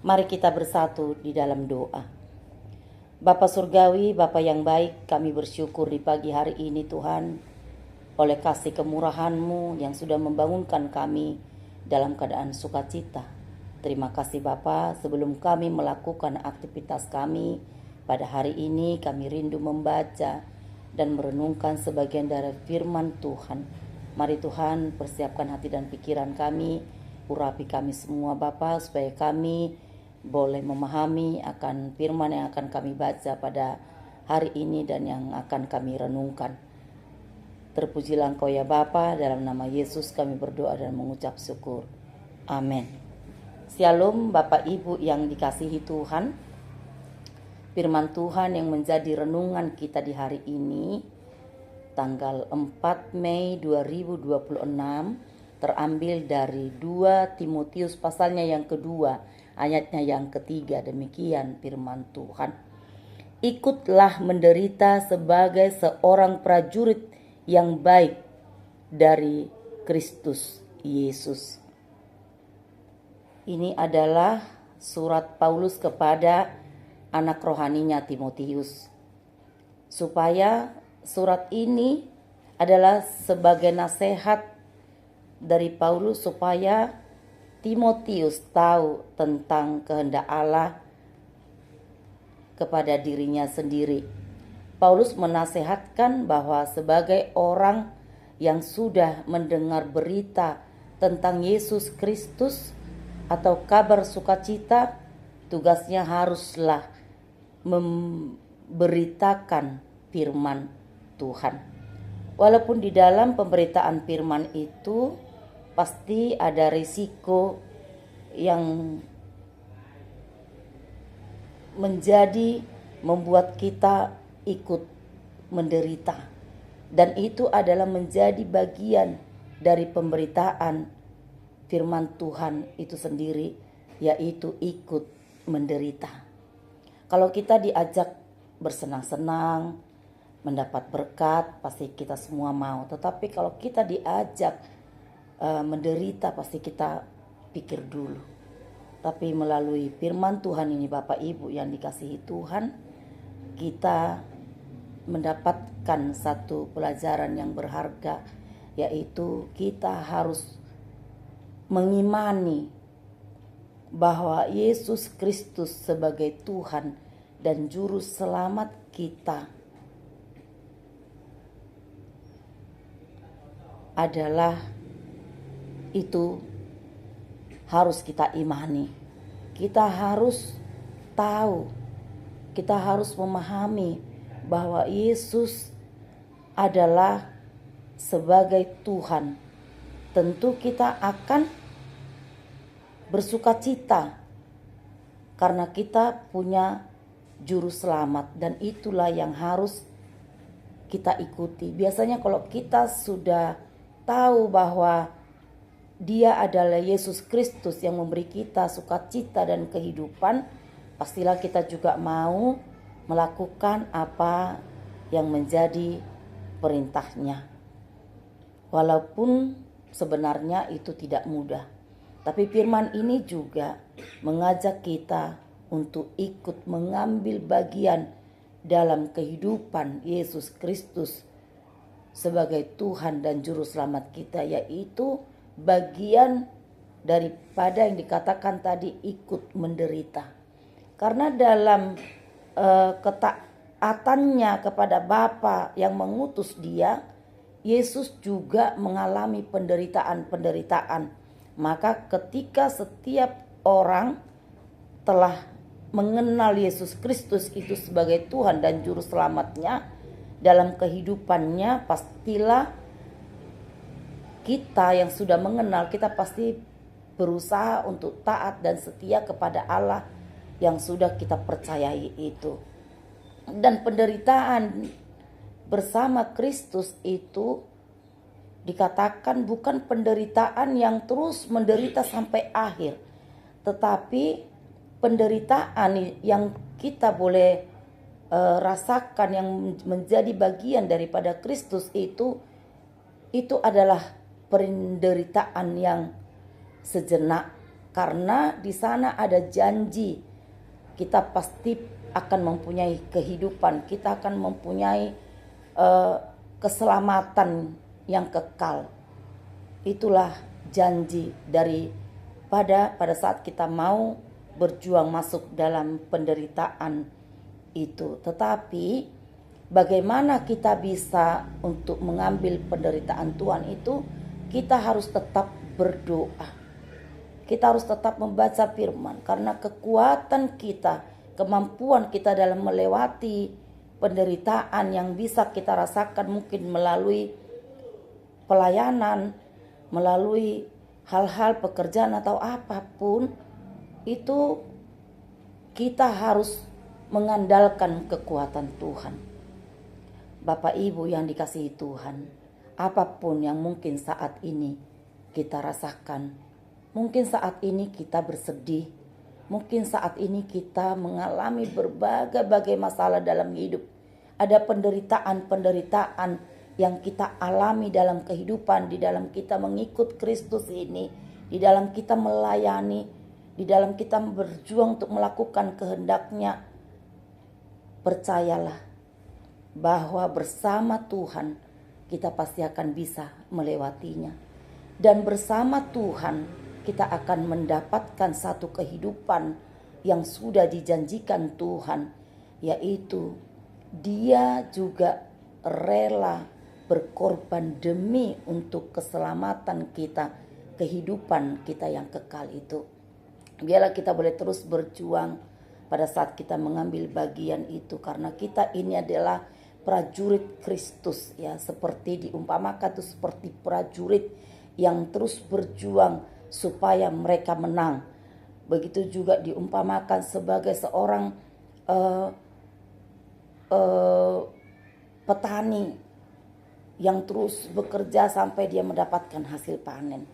Mari kita bersatu di dalam doa. Bapa Surgawi, Bapa yang baik, kami bersyukur di pagi hari ini Tuhan, oleh kasih kemurahan-Mu yang sudah membangunkan kami dalam keadaan sukacita. Terima kasih Bapa, sebelum kami melakukan aktivitas kami pada hari ini, kami rindu membaca dan merenungkan sebagian dari firman Tuhan. Mari Tuhan, persiapkan hati dan pikiran kami, urapi kami semua Bapa, supaya kami boleh memahami akan firman yang akan kami baca pada hari ini dan yang akan kami renungkan. Terpujilah Engkau ya Bapa, dalam nama Yesus kami berdoa dan mengucap syukur. Amin. Shalom Bapak Ibu yang dikasihi Tuhan. Firman Tuhan yang menjadi renungan kita di hari ini, tanggal 4 Mei 2026, terambil dari 2 Timotius pasalnya yang kedua, ayatnya yang ketiga. Demikian firman Tuhan. Ikutlah menderita sebagai seorang prajurit yang baik dari Kristus Yesus. Ini adalah surat Paulus kepada anak rohaninya Timotius. Supaya surat ini adalah sebagai nasihat dari Paulus supaya Timotius tahu tentang kehendak Allah kepada dirinya sendiri. Paulus menasehatkan bahwa sebagai orang yang sudah mendengar berita tentang Yesus Kristus atau kabar sukacita, tugasnya haruslah memberitakan firman Tuhan. Walaupun di dalam pemberitaan firman itu pasti ada risiko yang membuat kita ikut menderita, dan itu adalah menjadi bagian dari pemberitaan firman Tuhan itu sendiri, yaitu ikut menderita. Kalau kita diajak bersenang-senang, mendapat berkat, pasti kita semua mau. Tetapi kalau kita diajak menderita, pasti kita pikir dulu. Tapi melalui firman Tuhan ini Bapak Ibu yang dikasihi Tuhan, kita mendapatkan satu pelajaran yang berharga, yaitu kita harus mengimani bahwa Yesus Kristus sebagai Tuhan dan Juru Selamat kita adalah itu harus kita imani. Kita harus tahu, kita harus memahami bahwa Yesus adalah sebagai Tuhan. Tentu kita akan bersukacita karena kita punya Juru Selamat, dan itulah yang harus kita ikuti. Biasanya kalau kita sudah tahu bahwa Dia adalah Yesus Kristus yang memberi kita sukacita dan kehidupan, pastilah kita juga mau melakukan apa yang menjadi perintahnya. Walaupun sebenarnya itu tidak mudah, tapi firman ini juga mengajak kita untuk ikut mengambil bagian dalam kehidupan Yesus Kristus sebagai Tuhan dan Juru Selamat kita, yaitu bagian daripada yang dikatakan tadi, ikut menderita. Karena dalam ketaatannya kepada Bapa yang mengutus Dia, Yesus juga mengalami penderitaan. Maka ketika setiap orang telah mengenal Yesus Kristus itu sebagai Tuhan dan Juru Selamatnya dalam kehidupannya, pastilah kita yang sudah mengenal, kita pasti berusaha untuk taat dan setia kepada Allah yang sudah kita percayai itu. Dan penderitaan bersama Kristus itu dikatakan bukan penderitaan yang terus menderita sampai akhir, tetapi penderitaan yang kita boleh rasakan yang menjadi bagian daripada Kristus itu adalah penderitaan yang sejenak, Karena di sana ada janji, kita pasti akan mempunyai kehidupan, kita akan mempunyai keselamatan yang kekal. Itulah janji pada saat kita mau berjuang masuk dalam penderitaan itu. Tetapi bagaimana kita bisa untuk mengambil penderitaan Tuhan itu? Kita harus tetap berdoa. Kita harus tetap membaca firman, karena kekuatan kita, kemampuan kita dalam melewati penderitaan yang bisa kita rasakan mungkin melalui pelayanan, melalui hal-hal pekerjaan atau apapun, itu kita harus mengandalkan kekuatan Tuhan. Bapak Ibu yang dikasihi Tuhan, apapun yang mungkin saat ini kita rasakan, mungkin saat ini kita bersedih, mungkin saat ini kita mengalami berbagai masalah dalam hidup. Ada penderitaan yang kita alami dalam kehidupan, di dalam kita mengikut Kristus ini, di dalam kita melayani, di dalam kita berjuang untuk melakukan kehendak-Nya. Percayalah bahwa bersama Tuhan kita pasti akan bisa melewatinya. Dan bersama Tuhan kita akan mendapatkan satu kehidupan yang sudah dijanjikan Tuhan, yaitu Dia juga rela berkorban demi untuk keselamatan kita, kehidupan kita yang kekal itu. Biarlah kita boleh terus berjuang pada saat kita mengambil bagian itu, karena kita ini adalah prajurit Kristus, ya, seperti diumpamakan itu seperti prajurit yang terus berjuang supaya mereka menang. Begitu juga diumpamakan sebagai seorang petani yang terus bekerja sampai dia mendapatkan hasil panen.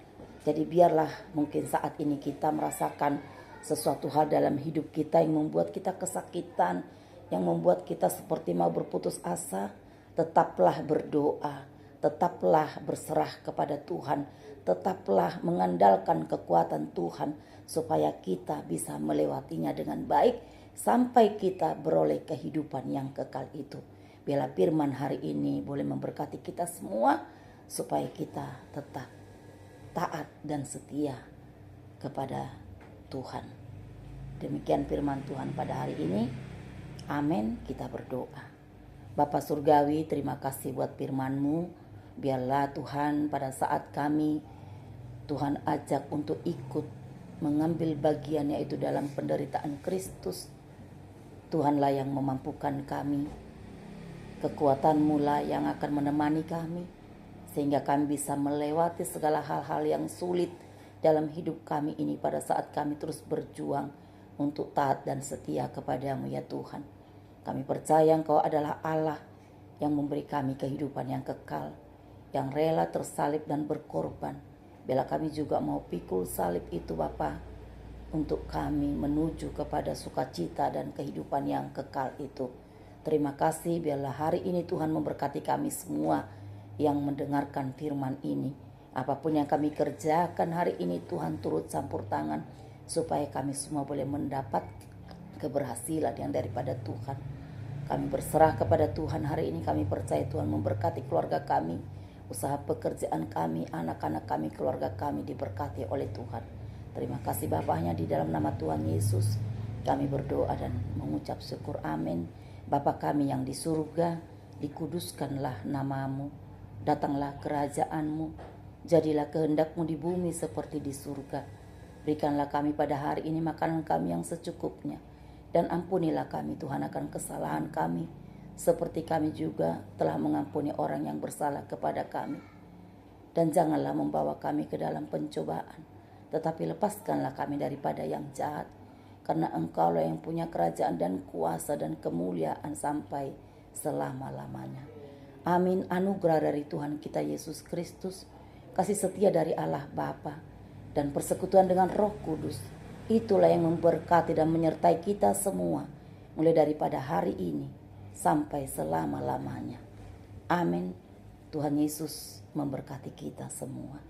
Jadi biarlah mungkin saat ini kita merasakan sesuatu hal dalam hidup kita yang membuat kita kesakitan, yang membuat kita seperti mau berputus asa, tetaplah berdoa, tetaplah berserah kepada Tuhan, tetaplah mengandalkan kekuatan Tuhan supaya kita bisa melewatinya dengan baik sampai kita beroleh kehidupan yang kekal itu. Biarlah firman hari ini boleh memberkati kita semua supaya kita tetap taat dan setia kepada Tuhan. Demikian firman Tuhan pada hari ini. Amin. Kita berdoa. Bapa Surgawi, terima kasih buat firman-Mu. Biarlah Tuhan pada saat kami Tuhan ajak untuk ikut mengambil bagian yaitu dalam penderitaan Kristus, Tuhanlah yang memampukan kami. Kekuatan-Mu lah yang akan menemani kami sehingga kami bisa melewati segala hal-hal yang sulit dalam hidup kami ini pada saat kami terus berjuang untuk taat dan setia kepada-Mu ya Tuhan. Kami percaya Engkau adalah Allah yang memberi kami kehidupan yang kekal, yang rela tersalib dan berkorban. Bila kami juga mau pikul salib itu Bapa, untuk kami menuju kepada sukacita dan kehidupan yang kekal itu. Terima kasih, biarlah hari ini Tuhan memberkati kami semua yang mendengarkan firman ini. Apapun yang kami kerjakan hari ini Tuhan turut campur tangan supaya kami semua boleh mendapat keberhasilan yang daripada Tuhan. Kami berserah kepada Tuhan hari ini. Kami percaya Tuhan memberkati keluarga kami, usaha pekerjaan kami, anak-anak kami, keluarga kami diberkati oleh Tuhan. Terima kasih Bapaknya, di dalam nama Tuhan Yesus kami berdoa dan mengucap syukur. Amin. Bapa kami yang di surga, dikuduskanlah nama-Mu, datanglah kerajaan-Mu, jadilah kehendak-Mu di bumi seperti di surga. Berikanlah kami pada hari ini makanan kami yang secukupnya, dan ampunilah kami Tuhan akan kesalahan kami, seperti kami juga telah mengampuni orang yang bersalah kepada kami. Dan janganlah membawa kami ke dalam pencobaan, tetapi lepaskanlah kami daripada yang jahat. Karena Engkaulah yang punya kerajaan dan kuasa dan kemuliaan sampai selama-lamanya. Amin. Anugerah dari Tuhan kita Yesus Kristus, kasih setia dari Allah Bapa, dan persekutuan dengan Roh Kudus, itulah yang memberkati dan menyertai kita semua, mulai daripada hari ini sampai selama-lamanya. Amin. Tuhan Yesus memberkati kita semua.